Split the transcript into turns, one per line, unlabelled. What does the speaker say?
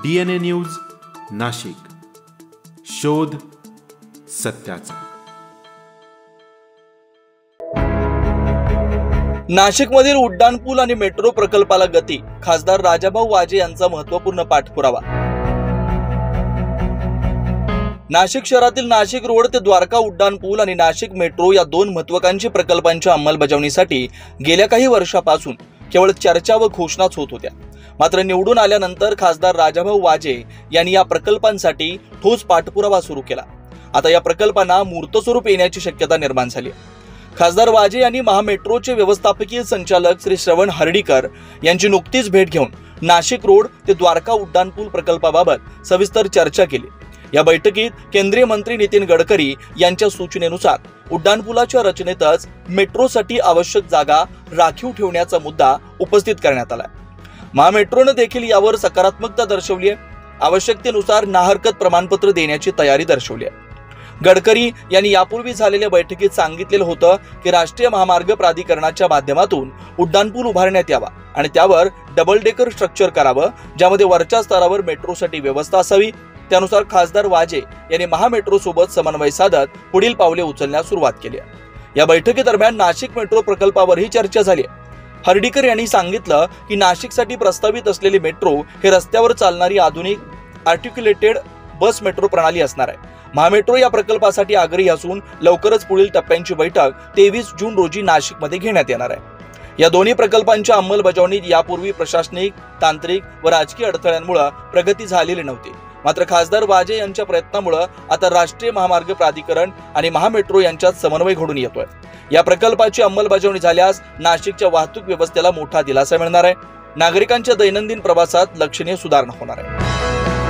DNA news Nashik, शोध सत्याचा।
नाशिकमधील उड्डाणपूल आणि मेट्रो प्रकल्पाला गती, खासदार राजाभाऊ वाजे यांचा महत्त्वपूर्ण पाठपुरावा। नाशिक शहरातील नाशिक रोड ते द्वारका उड्डाणपूल आणि नाशिक मेट्रो या दोन महत्त्वाकांक्षी प्रकल्पांच्या अंमलबजावणीसाठी गेल्या काही वर्षापासून केवळ चर्चा व घोषणाच होत होत्या। मात्र निवडून आल्यानंतर खासदार राजाभाऊ वाजे यांनी या प्रकल्पांसाठी ठोस पाठपुरावा सुरू केला। आता या प्रकल्पांना मूर्त स्वरूप येण्याची शक्यता निर्माण झाली आहे। खासदार वाजे यांनी महामेट्रोचे व्यवस्थापकीय संचालक श्री श्रवण हर्डीकर यांची नुकतीच भेट घेऊन नाशिक रोड ते द्वारका उड्डाणपूल प्रकल्पाबाबत सविस्तर चर्चा केली। या बैठकीत केंद्रीय मंत्री नितीन गडकरी यांच्या सूचनेनुसार उड्डाणपुलाच्या रचनेतच मेट्रोसाठी आवश्यक जागा राखीव ठेवण्याचा मुद्दा उपस्थित करण्यात आला। महामेट्रोने देखील यावर सकारात्मकता दर्शवली आहे। आवश्यकतेनुसार नाहरकत प्रमाणपत्र देण्याची तयारी दर्शवली आहे। गडकरी यांनी यापूर्वी झालेल्या बैठकीत सांगितलेलं होतं की राष्ट्रीय महामार्ग प्राधिकरणाच्या माध्यमातून उड्डाणपूल उभारण्यात यावा आणि त्यावर डबल डेकर स्ट्रक्चर करावं, ज्यामध्ये वरच्या स्तरावर मेट्रोसाठी व्यवस्था असावी। त्यानुसार खासदार वाजे यांनी महामेट्रो सोबत समन्वय साधत पुढील पावले उचलण्यास सुरुवात केली आहे। या बैठकीदरम्यान नाशिक मेट्रो प्रकल्पावरही चर्चा झाली आहे। हर्डीकर यांनी सांगितलं की नाशिकसाठी प्रस्तावित असलेली मेट्रो हे रस्त्यावर चालणारी आधुनिक आर्टिक्युलेटेड बस मेट्रो प्रणाली असणार आहे। महामेट्रो या प्रकल्पासाठी आग्रही असून लवकरच पुढील टप्प्यांची बैठक 23 जून रोजी नाशिकमध्ये घेण्यात येणार आहे। या दोन्ही प्रकल्पांच्या अंमलबजावणीत यापूर्वी प्रशासनिक, तांत्रिक व राजकीय अडथळ्यांमुळे प्रगती झालेली नव्हती। मात्र खासदार वाजे यांच्या प्रयत्नामुळे आता राष्ट्रीय महामार्ग प्राधिकरण आणि महामेट्रो यांच्यात समन्वय घडून येतोय। या प्रकल्पाची अंमलबजावणी झाल्यास नाशिकच्या वाहतूक व्यवस्थेला मोठा दिलासा मिळणार आहे। नागरिकांच्या दैनंदिन प्रवासात लक्षणीय सुधारणा होणार आहे।